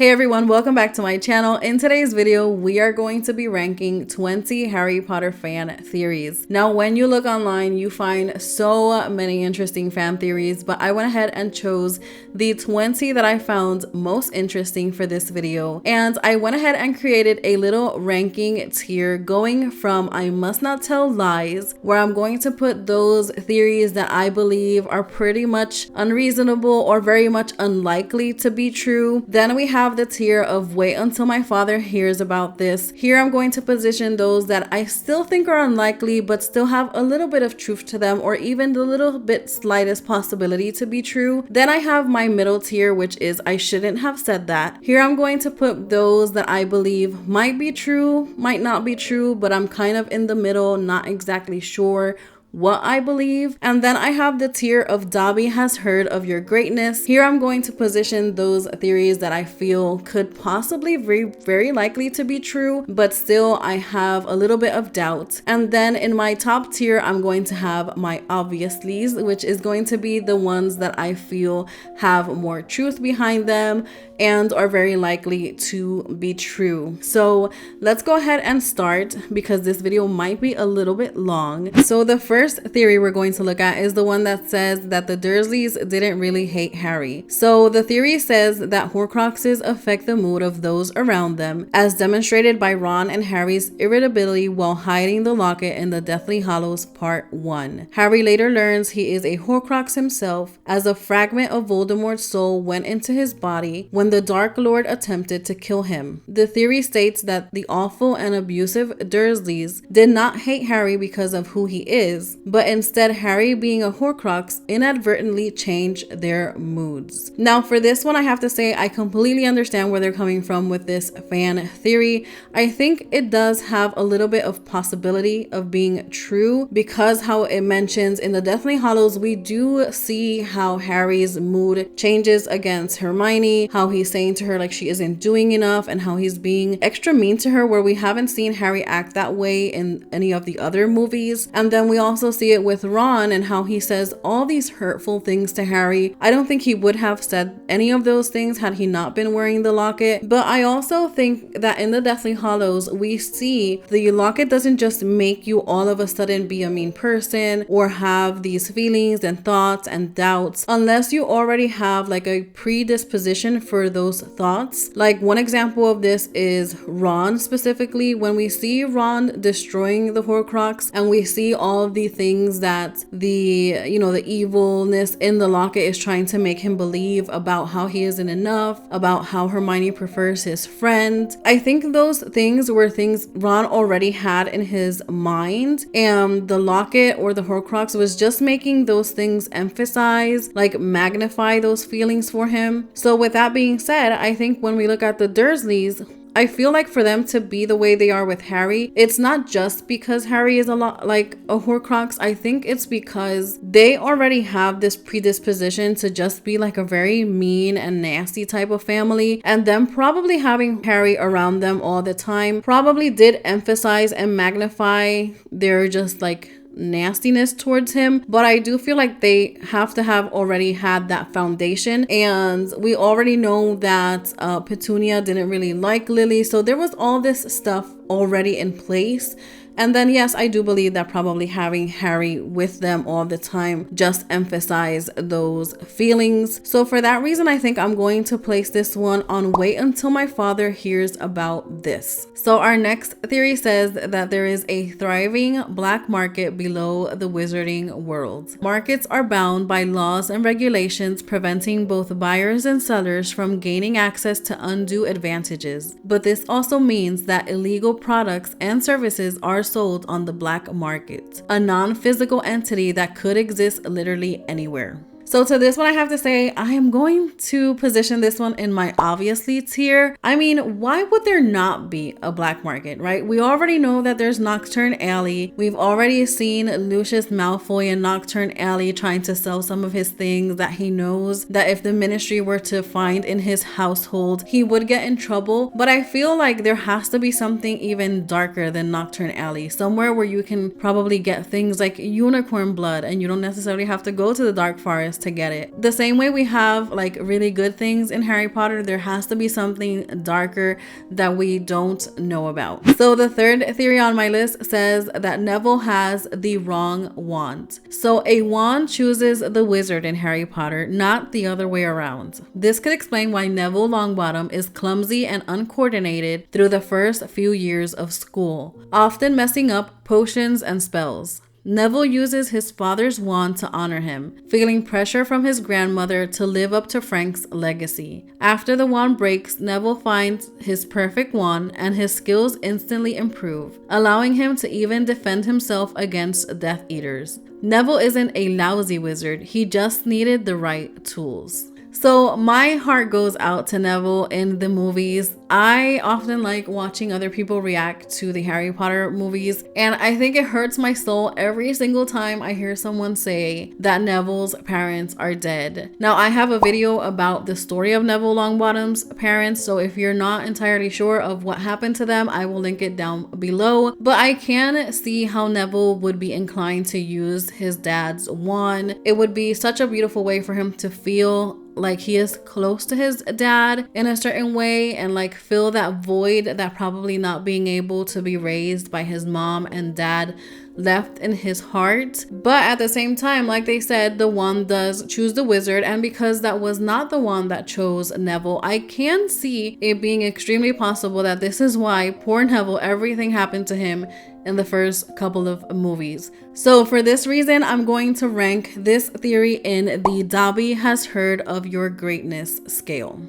Hey everyone, welcome back to my channel. In today's video, we are going to be ranking 20 Harry Potter fan theories. Now, when you look online, you find so many interesting fan theories, but I went ahead and chose the 20 that I found most interesting for this video. And I went ahead and created a little ranking tier going from I must not tell lies, where I'm going to put those theories that I believe are pretty much unreasonable or very much unlikely to be true. Then we have the tier of wait until my father hears about this. Here I'm going to position those that I still think are unlikely but still have a little bit of truth to them, or even the little bit slightest possibility to be true. Then I have my middle tier, which is I shouldn't have said that. Here I'm going to put those that I believe might be true, might not be true, but I'm kind of in the middle, not exactly sure what I believe. And then I have the tier of Dobby has heard of your greatness. Here I'm going to position those theories that I feel could possibly very likely to be true, but still I have a little bit of doubt. And then in my top tier, I'm going to have my obviouslies, which is going to be the ones that I feel have more truth behind them and are very likely to be true. So let's go ahead and start, because this video might be a little bit long. So the first theory we're going to look at is the one that says that the Dursleys didn't really hate Harry. So the theory says that Horcruxes affect the mood of those around them, as demonstrated by Ron and Harry's irritability while hiding the locket in the Deathly Hallows Part 1. Harry later learns he is a Horcrux himself, as a fragment of Voldemort's soul went into his body when the Dark Lord attempted to kill him. The theory states that the awful and abusive Dursleys did not hate Harry because of who he is, but instead Harry, being a Horcrux, inadvertently changed their moods. Now for this one, I have to say I completely understand where they're coming from with this fan theory. I think it does have a little bit of possibility of being true, because how it mentions in the Deathly Hallows, we do see how Harry's mood changes against Hermione, how he's saying to her like she isn't doing enough, and how he's being extra mean to her, where we haven't seen Harry act that way in any of the other movies. And then we also see it with Ron and how he says all these hurtful things to Harry. I don't think he would have said any of those things had he not been wearing the locket. But I also think that in the Deathly Hallows, we see the locket doesn't just make you all of a sudden be a mean person or have these feelings and thoughts and doubts, unless you already have like a predisposition for those thoughts. Like one example of this is Ron specifically. When we see Ron destroying the Horcrux and we see all of the things that the evilness in the locket is trying to make him believe about how he isn't enough, about how Hermione prefers his friend, I think those things were things Ron already had in his mind, and the locket or the Horcrux was just making those things emphasize, like magnify those feelings for him. So with that being said, I think when we look at the Dursleys, I feel like for them to be the way they are with Harry, it's not just because Harry is a lot like a Horcrux. I think it's because they already have this predisposition to just be like a very mean and nasty type of family, and them probably having Harry around them all the time probably did emphasize and magnify their just like nastiness towards him. But I do feel like they have to have already had that foundation, and we already know that Petunia didn't really like Lily, so there was all this stuff already in place. And then yes, I do believe that probably having Harry with them all the time just emphasize those feelings. So for that reason, I think I'm going to place this one on wait until my father hears about this. So our next theory says that there is a thriving black market below the wizarding world. Markets are bound by laws and regulations preventing both buyers and sellers from gaining access to undue advantages. But this also means that illegal products and services are sold on the black market, a non-physical entity that could exist literally anywhere. So to this one, I have to say, I am going to position this one in my obviously tier. I mean, why would there not be a black market, right? We already know that there's Nocturne Alley. We've already seen Lucius Malfoy in Nocturne Alley trying to sell some of his things that he knows that if the ministry were to find in his household, he would get in trouble. But I feel like there has to be something even darker than Nocturne Alley, somewhere where you can probably get things like unicorn blood and you don't necessarily have to go to the dark forest to get it. The same way we have like really good things in Harry Potter, there has to be something darker that we don't know about. So the third theory on my list says that Neville has the wrong wand. So a wand chooses the wizard in Harry Potter, not the other way around. This could explain why Neville Longbottom is clumsy and uncoordinated through the first few years of school, often messing up potions and spells. Neville uses his father's wand to honor him, feeling pressure from his grandmother to live up to Frank's legacy. After the wand breaks, Neville finds his perfect wand and his skills instantly improve, allowing him to even defend himself against Death Eaters. Neville isn't a lousy wizard, he just needed the right tools. So my heart goes out to Neville in the movies. I often like watching other people react to the Harry Potter movies, and I think it hurts my soul every single time I hear someone say that Neville's parents are dead. Now, I have a video about the story of Neville Longbottom's parents, so if you're not entirely sure of what happened to them, I will link it down below. But I can see how Neville would be inclined to use his dad's wand. It would be such a beautiful way for him to feel like he is close to his dad in a certain way, and like fill that void that probably not being able to be raised by his mom and dad left in his heart. But at the same time, like they said, the wand does choose the wizard, and because that was not the wand that chose Neville, I can see it being extremely possible that this is why poor Neville, everything happened to him in the first couple of movies. So for this reason, I'm going to rank this theory in the Dobby has heard of your greatness scale.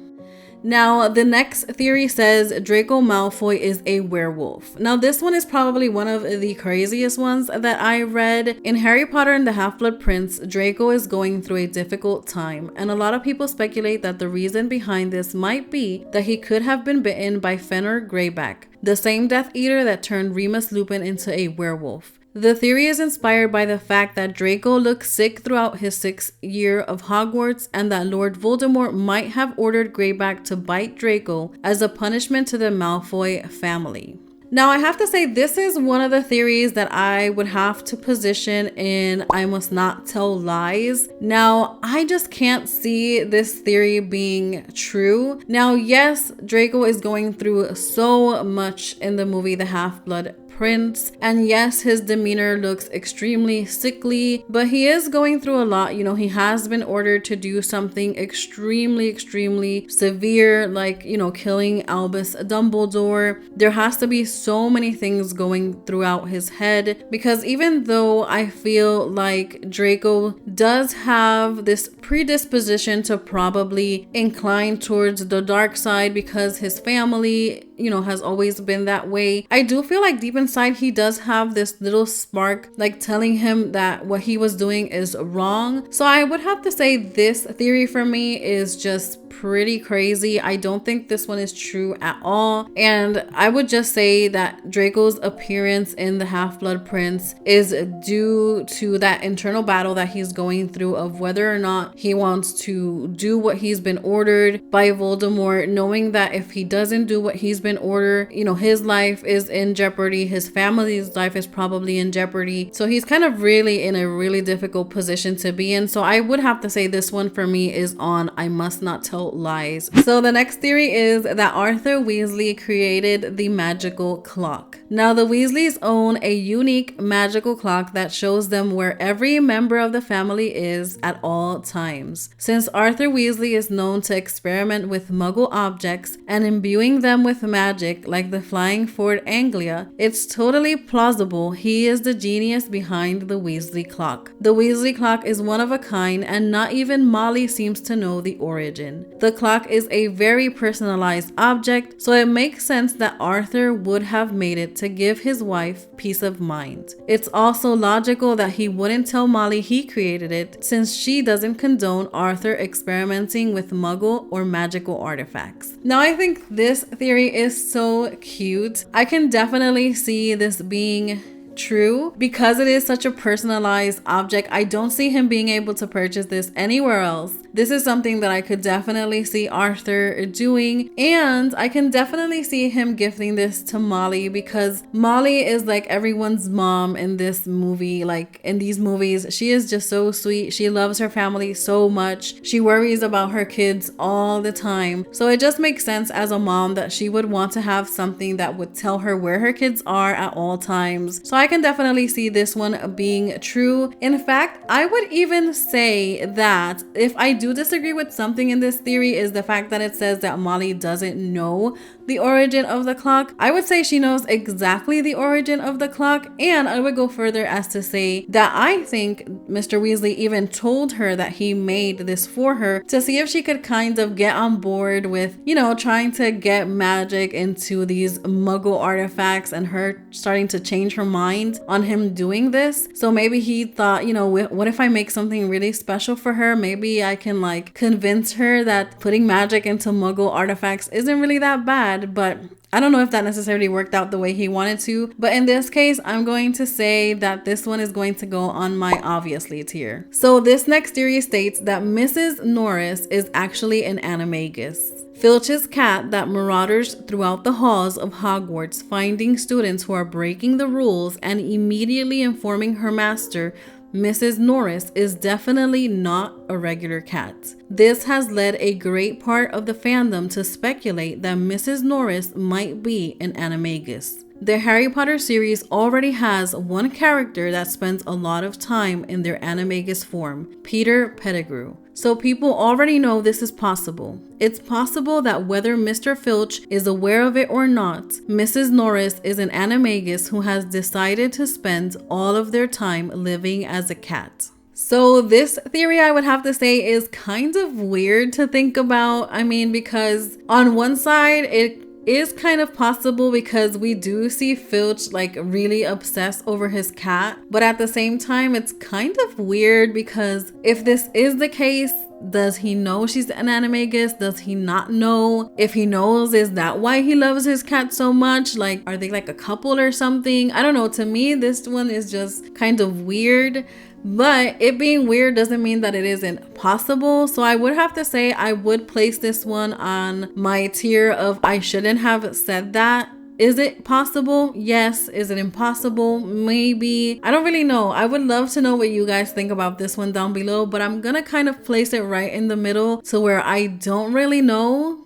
Now, the next theory says Draco Malfoy is a werewolf. Now, this one is probably one of the craziest ones that I read. In Harry Potter and the Half-Blood Prince, Draco is going through a difficult time, and a lot of people speculate that the reason behind this might be that he could have been bitten by Fenrir Greyback, the same Death Eater that turned Remus Lupin into a werewolf. The theory is inspired by the fact that Draco looked sick throughout his 6th year of Hogwarts, and that Lord Voldemort might have ordered Greyback to bite Draco as a punishment to the Malfoy family. Now, I have to say, this is one of the theories that I would have to position in I must not tell lies. Now, I just can't see this theory being true. Now, yes, Draco is going through so much in the movie The Half-Blood Prince, and yes, his demeanor looks extremely sickly, but he is going through a lot. You know, he has been ordered to do something extremely severe, like, you know, killing Albus Dumbledore. There has to be so many things going throughout his head, because even though I feel like Draco does have this predisposition to probably incline towards the dark side because his family, you know, has always been that way, I do feel like deep inside he does have this little spark like telling him that what he was doing is wrong. So I would have to say this theory for me is just pretty crazy. I don't think this one is true at all, and I would just say that Draco's appearance in the Half-Blood Prince is due to that internal battle that he's going through of whether or not he wants to do what he's been ordered by Voldemort, knowing that if he doesn't do what he's been ordered, you know, his life is in jeopardy, his family's life is probably in jeopardy. So he's kind of really in a really difficult position to be in. So I would have to say this one for me is on I must not tell lies. So the next theory is that Arthur Weasley created the magical clock. Now, the Weasleys own a unique magical clock that shows them where every member of the family is at all times. Since Arthur Weasley is known to experiment with muggle objects and imbuing them with magic like the flying Ford Anglia, it's totally plausible he is the genius behind the Weasley clock. The Weasley clock is one of a kind, and not even Molly seems to know the origin. The clock is a very personalized object, so it makes sense that Arthur would have made it to give his wife peace of mind. It's also logical that he wouldn't tell Molly he created it, since she doesn't condone Arthur experimenting with muggle or magical artifacts. Now, I think this theory is so cute. I can definitely see this being true. Because it is such a personalized object, I don't see him being able to purchase this anywhere else. This is something that I could definitely see Arthur doing, and I can definitely see him gifting this to Molly, because Molly is like everyone's mom in this movie. Like in these movies, she is just so sweet. She loves her family so much. She worries about her kids all the time. So it just makes sense as a mom that she would want to have something that would tell her where her kids are at all times. So I can definitely see this one being true. In fact, I would even say that if I do disagree with something in this theory is the fact that it says that Molly doesn't know the origin of the clock. I would say she knows exactly the origin of the clock, and I would go further as to say that I think Mr. Weasley even told her that he made this for her to see if she could kind of get on board with, you know, trying to get magic into these muggle artifacts, and her starting to change her mind on him doing this. So maybe he thought, you know, what if I make something really special for her? Maybe I can like convince her that putting magic into muggle artifacts isn't really that bad. But I don't know if that necessarily worked out the way he wanted to. But in this case, I'm going to say that this one is going to go on my obviously tier. So this next theory states that Mrs. Norris is actually an animagus, Filch's cat that marauders throughout the halls of Hogwarts, finding students who are breaking the rules and immediately informing her master. Mrs. Norris is definitely not a regular cat. This has led a great part of the fandom to speculate that Mrs. Norris might be an animagus. The Harry Potter series already has one character that spends a lot of time in their animagus form, Peter Pettigrew. So people already know this is possible. It's possible that whether Mr. Filch is aware of it or not, Mrs. Norris is an animagus who has decided to spend all of their time living as a cat. So this theory, I would have to say, is kind of weird to think about. I mean, because on one side, it is kind of possible because we do see Filch like really obsessed over his cat, but at the same time it's kind of weird because if this is the case, does he know she's an animagus? Does he not know? If he knows, is that why he loves his cat so much? Like, are they like a couple or something? I don't know. To me, this one is just kind of weird. But it being weird doesn't mean that it isn't possible. So I would have to say I would place this one on my tier of I shouldn't have said that. Is it possible? Yes. Is it impossible? Maybe. I don't really know. I would love to know what you guys think about this one down below, but I'm gonna kind of place it right in the middle to where I don't really know,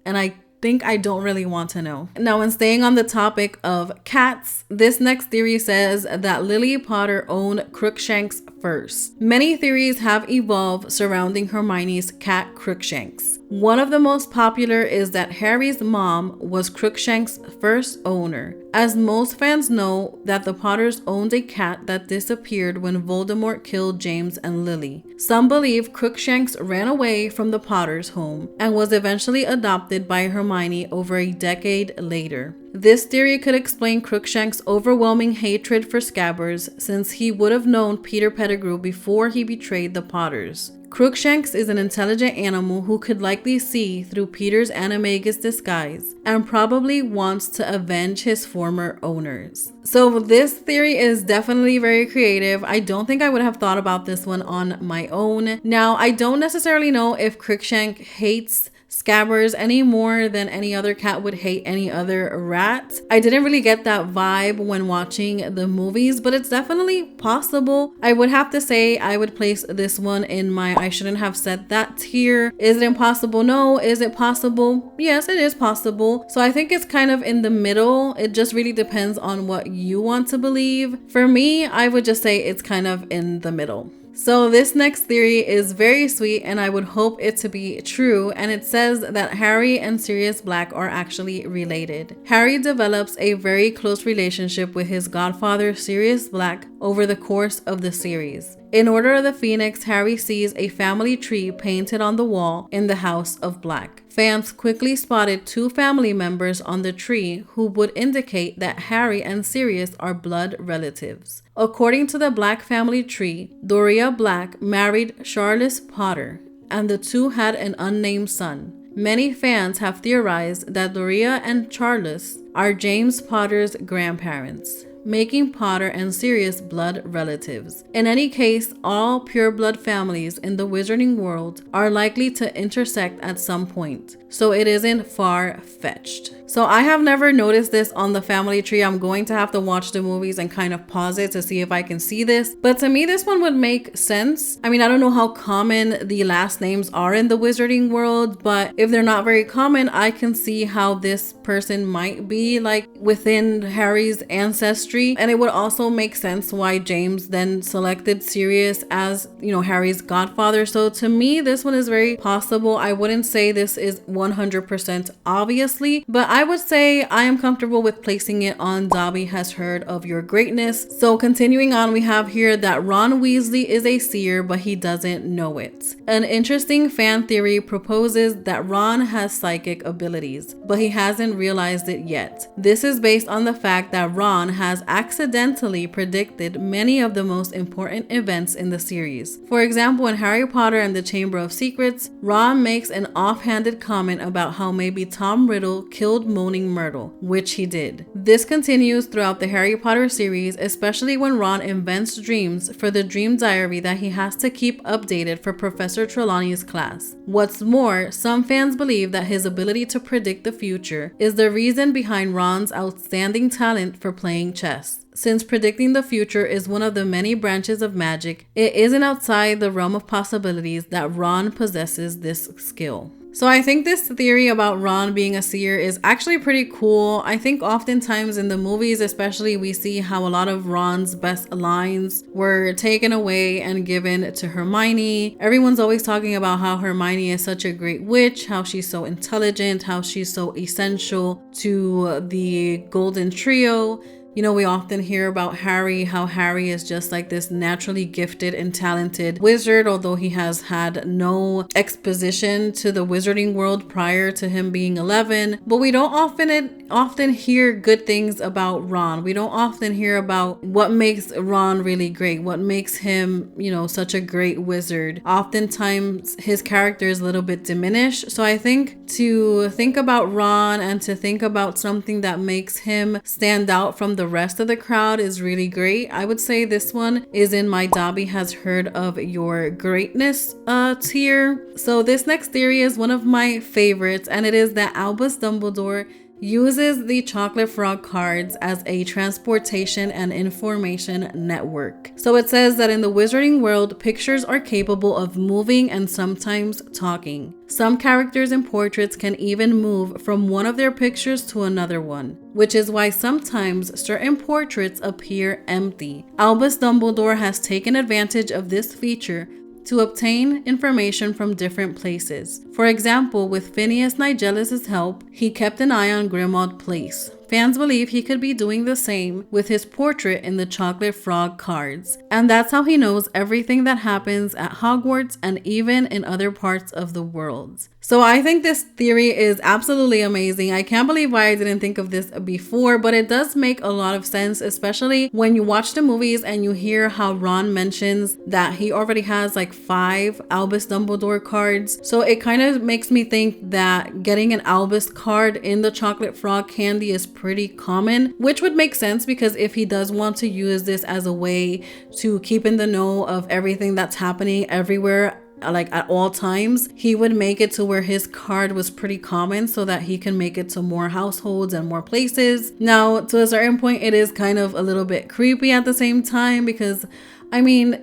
and I think I don't really want to know. Now, in staying on the topic of cats, this next theory says that Lily Potter owned Crook Shanks first. Many theories have evolved surrounding Hermione's cat Crook Shanks. One of the most popular is that Harry's mom was Crook Shanks' first owner, as most fans know that the Potters owned a cat that disappeared when Voldemort killed James and Lily. Some believe Crook Shanks ran away from the Potters' home and was eventually adopted by Hermione over a decade later. This theory could explain Crook Shanks' overwhelming hatred for Scabbers, since he would have known Peter Pettigrew before he betrayed the Potters. Crook Shanks is an intelligent animal who could likely see through Peter's animagus disguise and probably wants to avenge his former owners. So this theory is definitely very creative. I don't think I would have thought about this one on my own. Now, I don't necessarily know if Crook Shank hates Scabbers any more than any other cat would hate any other rat. I didn't really get that vibe when watching the movies, but it's definitely possible. I would have to say I would place this one in my I shouldn't have said that tier. Is it impossible? No. Is it possible? Yes, it is possible. So I think it's kind of in the middle. It just really depends on what you want to believe. For me, I would just say it's kind of in the middle. So this next theory is very sweet and I would hope it to be true, and it says that Harry and Sirius Black are actually related. Harry develops a very close relationship with his godfather Sirius Black over the course of the series. In Order of the Phoenix, Harry sees a family tree painted on the wall in the House of Black. Fans quickly spotted two family members on the tree who would indicate that Harry and Sirius are blood relatives. According to the Black family tree, Doria Black married Charles Potter, and the two had an unnamed son. Many fans have theorized that Doria and Charles are James Potter's grandparents. making Potter and Sirius blood relatives. In any case, all pureblood families in the wizarding world are likely to intersect at some point, so it isn't far-fetched. So I have never noticed this on the family tree. I'm going to have to watch the movies and kind of pause it to see if I can see this. But to me, this one would make sense. I mean, I don't know how common the last names are in the wizarding world, but if they're not very common, I can see how this person might be like within Harry's ancestry. And it would also make sense why James then selected Sirius as, you know, Harry's godfather. So to me, this one is very possible. I wouldn't say this is 100% obviously, but I would say I am comfortable with placing it on Dobby Has Heard of Your Greatness. So continuing on, we have here that Ron Weasley is a seer, but he doesn't know it. An interesting fan theory proposes that Ron has psychic abilities, but he hasn't realized it yet. This is based on the fact that Ron has accidentally predicted many of the most important events in the series. For example, in Harry Potter and the Chamber of Secrets, Ron makes an offhanded comment about how maybe Tom Riddle killed Moaning Myrtle, which he did. This continues throughout the Harry Potter series, especially when Ron invents dreams for the dream diary that he has to keep updated for Professor Trelawney's class. What's more, some fans believe that his ability to predict the future is the reason behind Ron's outstanding talent for playing chess. Since predicting the future is one of the many branches of magic, it isn't outside the realm of possibilities that Ron possesses this skill. So I think this theory about Ron being a seer is actually pretty cool. I think oftentimes in the movies especially, we see how a lot of Ron's best lines were taken away and given to Hermione. Everyone's always talking about how Hermione is such a great witch, how she's so intelligent, how she's so essential to the Golden Trio. You know, we often hear about Harry, how Harry is just like this naturally gifted and talented wizard, although he has had no exposition to the wizarding world prior to him being 11. But we don't often hear good things about Ron. We don't often hear about what makes Ron really great, what makes him, you know, such a great wizard. Oftentimes his character is a little bit diminished. So I think to think about Ron and to think about something that makes him stand out from the rest of the crowd is really great. I would say this one is in my Dobby Has Heard of Your Greatness tier. So this next theory is one of my favorites, and it is that Albus Dumbledore uses the chocolate frog cards as a transportation and information network. So it says that in the wizarding world, pictures are capable of moving and sometimes talking. Some characters in portraits can even move from one of their pictures to another one, which is why sometimes certain portraits appear empty. Albus Dumbledore has taken advantage of this feature to obtain information from different places. For example, with Phineas Nigellus's help, he kept an eye on Grimmauld Place. Fans believe he could be doing the same with his portrait in the chocolate frog cards. And that's how he knows everything that happens at Hogwarts and even in other parts of the world. So I think this theory is absolutely amazing. I can't believe why I didn't think of this before, but it does make a lot of sense, especially when you watch the movies and you hear how Ron mentions that he already has like 5 Albus Dumbledore cards. So it kind of makes me think that getting an Albus card in the chocolate frog candy is pretty common, which would make sense because if he does want to use this as a way to keep in the know of everything that's happening everywhere, like at all times, he would make it to where his card was pretty common so that he can make it to more households and more places. Now, to a certain point, it is kind of a little bit creepy at the same time because, I mean,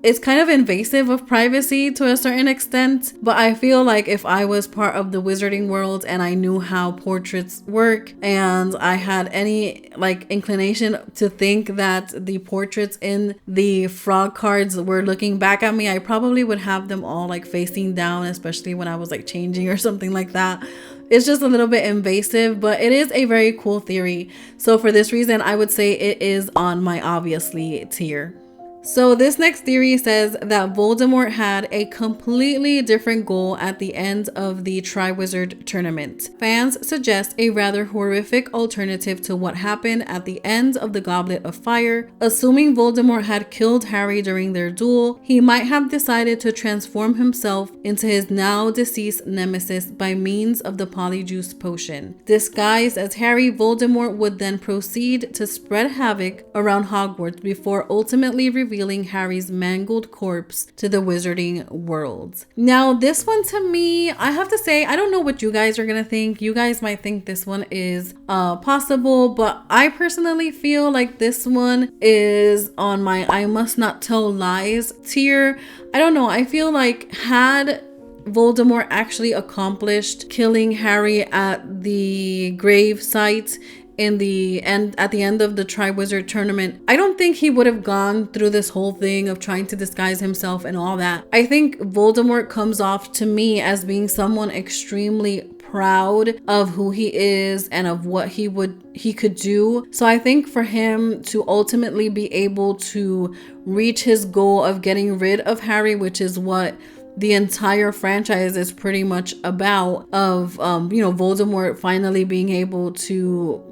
it's kind of invasive of privacy to a certain extent, but I feel like if I was part of the wizarding world and I knew how portraits work and I had any like inclination to think that the portraits in the frog cards were looking back at me, I probably would have them all like facing down, especially when I was like changing or something like that. It's just a little bit invasive, but it is a very cool theory. So for this reason, I would say it is on my obviously tier. So this next theory says that Voldemort had a completely different goal at the end of the Triwizard Tournament. Fans suggest a rather horrific alternative to what happened at the end of the Goblet of Fire. Assuming Voldemort had killed Harry during their duel, he might have decided to transform himself into his now deceased nemesis by means of the Polyjuice potion. Disguised as Harry, Voldemort would then proceed to spread havoc around Hogwarts before ultimately revealing Harry's mangled corpse to the wizarding world. Now, this one to me, I have to say, I don't know what you guys are gonna think. You guys might think this one is possible, but I personally feel like this one is on my I must not tell lies tier. I don't know. I feel like had Voldemort actually accomplished killing Harry at the grave site at the end of the Triwizard Tournament, I don't think he would have gone through this whole thing of trying to disguise himself and all that. I think Voldemort comes off to me as being someone extremely proud of who he is and of what he could do. So I think for him to ultimately be able to reach his goal of getting rid of Harry, which is what the entire franchise is pretty much about, of Voldemort finally being able to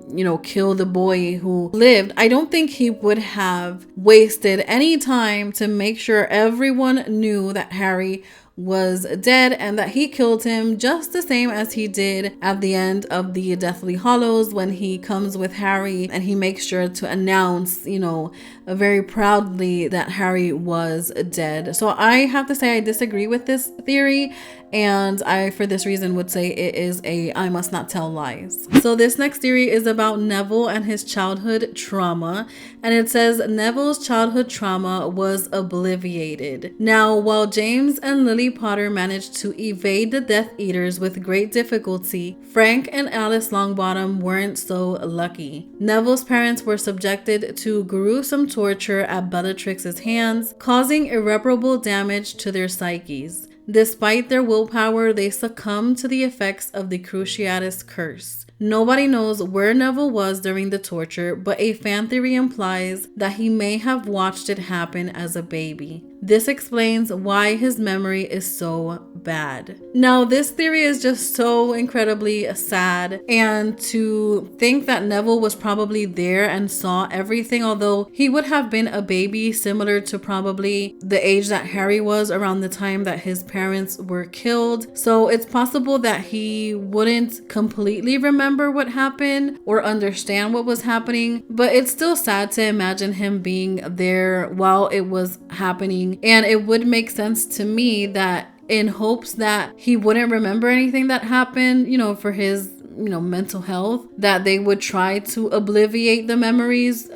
kill the boy who lived. I don't think he would have wasted any time to make sure everyone knew that Harry was dead and that he killed him, just the same as he did at the end of the Deathly Hallows when he comes with Harry and he makes sure to announce, very proudly that Harry was dead. So I have to say I disagree with this theory, and I, for this reason, would say it is a I must not tell lies. So this next theory is about Neville and his childhood trauma, and it says Neville's childhood trauma was obliviated. Now, while James and Lily Potter managed to evade the Death Eaters with great difficulty, Frank and Alice Longbottom weren't so lucky. Neville's parents were subjected to gruesome torture at Bellatrix's hands, causing irreparable damage to their psyches. Despite their willpower, they succumbed to the effects of the Cruciatus Curse. Nobody knows where Neville was during the torture, but a fan theory implies that he may have watched it happen as a baby. This explains why his memory is so bad. Now, this theory is just so incredibly sad, and to think that Neville was probably there and saw everything, although he would have been a baby similar to probably the age that Harry was around the time that his parents were killed. So it's possible that he wouldn't completely remember what happened or understand what was happening, but it's still sad to imagine him being there while it was happening. And it would make sense to me that in hopes that he wouldn't remember anything that happened, for his mental health, that they would try to obliviate the memories,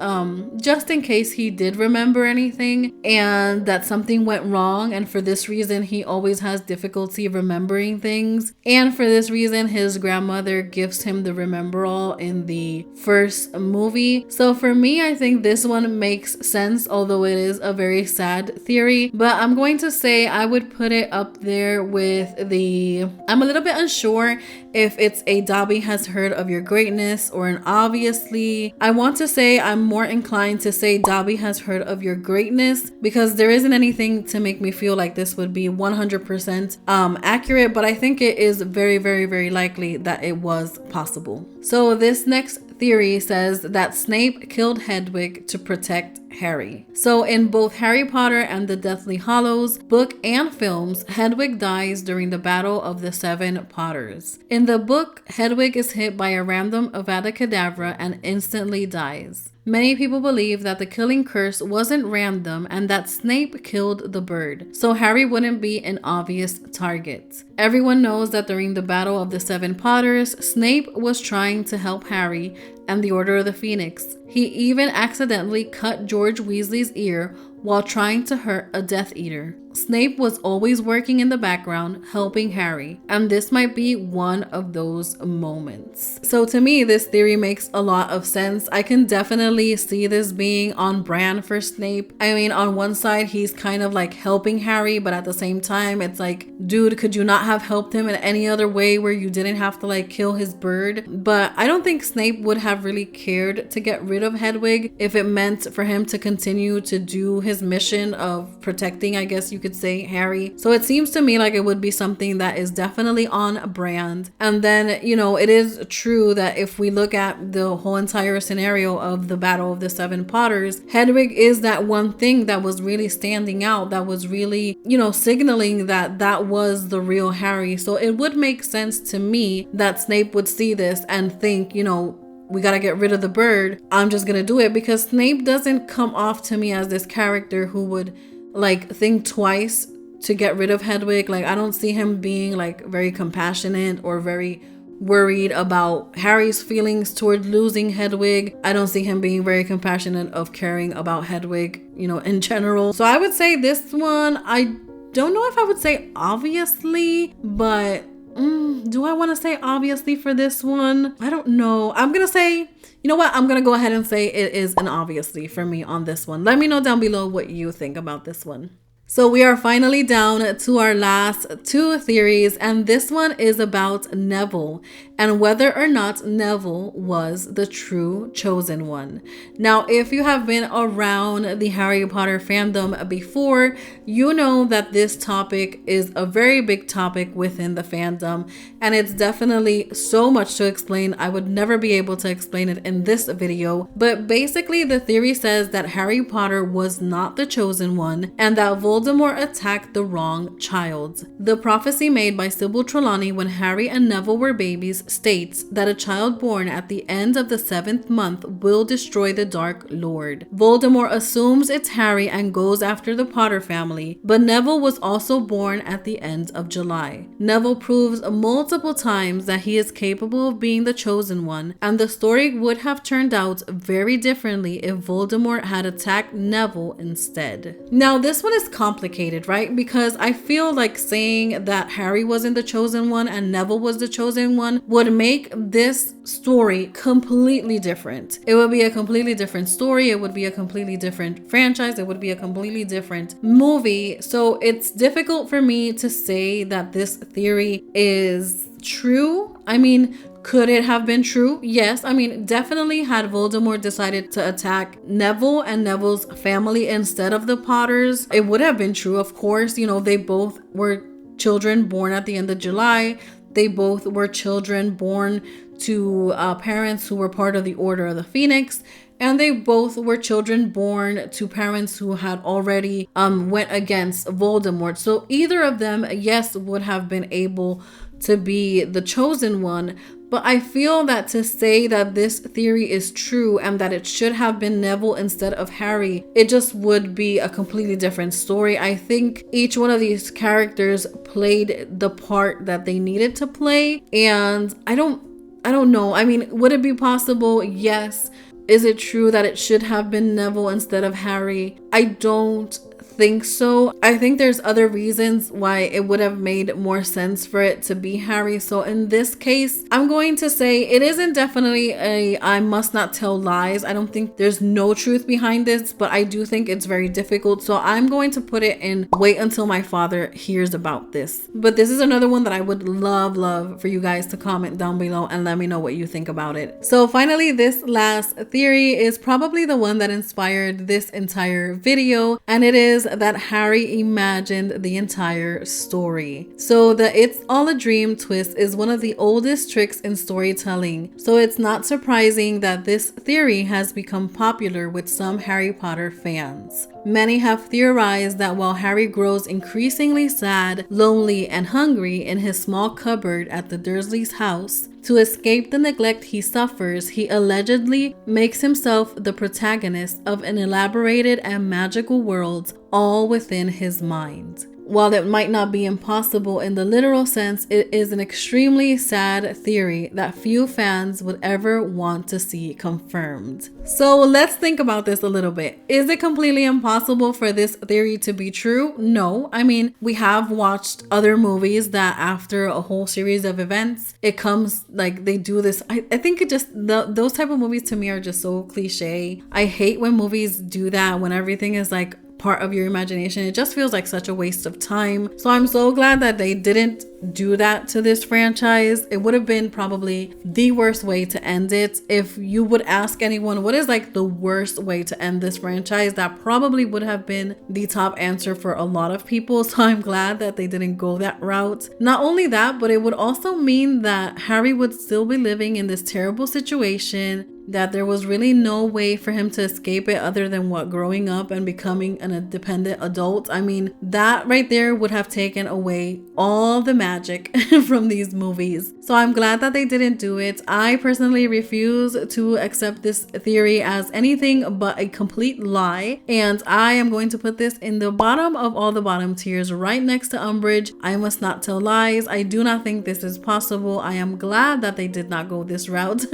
just in case he did remember anything and that something went wrong, and for this reason he always has difficulty remembering things, and for this reason his grandmother gives him the remember all in the first movie. So for me, I think this one makes sense, although it is a very sad theory, but I'm going to say I would put it up there with I'm a little bit unsure if it's a Dobby has heard of your greatness or an obviously. I want to say I'm more inclined to say Dobby has heard of your greatness, because there isn't anything to make me feel like this would be 100% accurate, but I think it is very, very, very likely that it was possible. So this next theory says that Snape killed Hedwig to protect Harry. So in both Harry Potter and the Deathly Hallows book and films, Hedwig dies during the Battle of the Seven Potters. In the book, Hedwig is hit by a random Avada Kedavra and instantly dies. Many people believe that the killing curse wasn't random and that Snape killed the bird, so Harry wouldn't be an obvious target. Everyone knows that during the Battle of the Seven Potters, Snape was trying to help Harry and the Order of the Phoenix. He even accidentally cut George Weasley's ear while trying to hurt a Death Eater. Snape was always working in the background, helping Harry, and this might be one of those moments. So to me, this theory makes a lot of sense. I can definitely see this being on brand for Snape. I mean, on one side, he's kind of like helping Harry, but at the same time, it's like, dude, could you not have helped him in any other way where you didn't have to like kill his bird? But I don't think Snape would have really cared to get rid of Hedwig if it meant for him to continue to do his mission of protecting, I guess you could say, Harry. So it seems to me like it would be something that is definitely on brand. And then, you know, it is true that if we look at the whole entire scenario of the Battle of the Seven Potters, Hedwig is that one thing that was really standing out, that was really, you know, signaling that that was the real Harry. So it would make sense to me that Snape would see this and think, you know, we gotta get rid of the bird. I'm just gonna do it, because Snape doesn't come off to me as this character who would like think twice to get rid of Hedwig. Like, I don't see him being like very compassionate or very worried about Harry's feelings toward losing Hedwig. I don't see him being very compassionate of caring about Hedwig, you know, in general. So I would say this one, I don't know if I would say obviously, but do I want to say obviously for this one? I don't know. I'm gonna say, you know what? I'm gonna go ahead and say it is an obviously for me on this one. Let me know down below what you think about this one. So we are finally down to our last two theories, and this one is about Neville and whether or not Neville was the true chosen one. Now, if you have been around the Harry Potter fandom before, you know that this topic is a very big topic within the fandom, and it's definitely so much to explain. I would never be able to explain it in this video, but basically the theory says that Harry Potter was not the chosen one and that Voldemort attacked the wrong child. The prophecy made by Sybil Trelawney when Harry and Neville were babies states that a child born at the end of the 7th month will destroy the Dark Lord. Voldemort assumes it's Harry and goes after the Potter family, but Neville was also born at the end of July. Neville proves multiple times that he is capable of being the chosen one, and the story would have turned out very differently if Voldemort had attacked Neville instead. Now, this one is complicated, right? Because I feel like saying that Harry wasn't the chosen one and Neville was the chosen one would make this story completely different. It would be a completely different story. It would be a completely different franchise. It would be a completely different movie. So it's difficult for me to say that this theory is true. I mean, could it have been true? Yes. I mean, definitely had Voldemort decided to attack Neville and Neville's family instead of the Potters, it would have been true. Of course, you know, they both were children born at the end of July. They both were children born to parents who were part of the Order of the Phoenix. And they both were children born to parents who had already went against Voldemort. So either of them, yes, would have been able to be the chosen one. But I feel that to say that this theory is true and that it should have been Neville instead of Harry, it just would be a completely different story. I think each one of these characters played the part that they needed to play. And I don't know. I mean, would it be possible? Yes. Is it true that it should have been Neville instead of Harry? I don't think so. I think there's other reasons why it would have made more sense for it to be Harry. So in this case, I'm going to say it isn't definitely a I must not tell lies. I don't think there's no truth behind this, but I do think it's very difficult. So I'm going to put it in wait until my father hears about this. But this is another one that I would love for you guys to comment down below and let me know what you think about it. So finally, this last theory is probably the one that inspired this entire video, and it is that Harry imagined the entire story. So the "it's all a dream" twist is one of the oldest tricks in storytelling. So it's not surprising that this theory has become popular with some Harry Potter fans. Many have theorized that while Harry grows increasingly sad, lonely, and hungry in his small cupboard at the Dursleys' house, to escape the neglect he suffers, he allegedly makes himself the protagonist of an elaborated and magical world all within his mind. while it might not be impossible in the literal sense, it is an extremely sad theory that few fans would ever want to see confirmed. So let's think about this a little bit. Is it completely impossible for this theory to be true? No. I mean, we have watched other movies that after a whole series of events, it comes like they do this. I think it just, those type of movies to me are just so cliche. I hate when movies do that, when everything is like part of your imagination. It just feels like such a waste of time. So I'm so glad that they didn't do that to this franchise. It would have been probably the worst way to end it. If you would ask anyone what is like the worst way to end this franchise, that probably would have been the top answer for a lot of people. So I'm glad that they didn't go that route. Not only that, but it would also mean that Harry would still be living in this terrible situation, that there was really no way for him to escape it other than what, growing up and becoming an independent adult. I mean, that right there would have taken away all the magic from these movies. So I'm glad that they didn't do it. I personally refuse to accept this theory as anything but a complete lie, and I am going to put this in the bottom of all the bottom tiers, right next to Umbridge. I must not tell lies. I do not think this is possible. I am glad that they did not go this route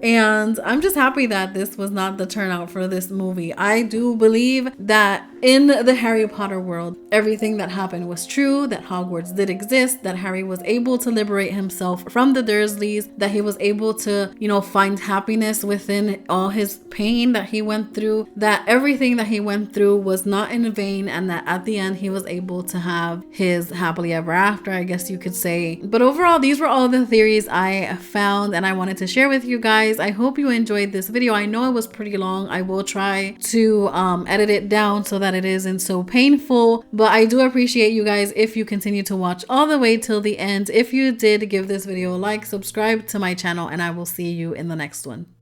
and I'm just happy that this was not the turnout for this movie. I do believe that in the Harry Potter world, everything that happened was true, that Hogwarts did exist, that Harry was able to liberate himself from the Dursleys, that he was able to, you know, find happiness within all his pain that he went through, that everything that he went through was not in vain, and that at the end he was able to have his happily ever after, I guess you could say. But overall, these were all the theories I found and I wanted to share with you guys. I hope you enjoyed this video. I know it was pretty long. I will try to edit it down so that it isn't so painful, but I do appreciate you guys if you continue to watch all the way till the end. If you did, give this video a like, subscribe to my channel, and I will see you in the next one.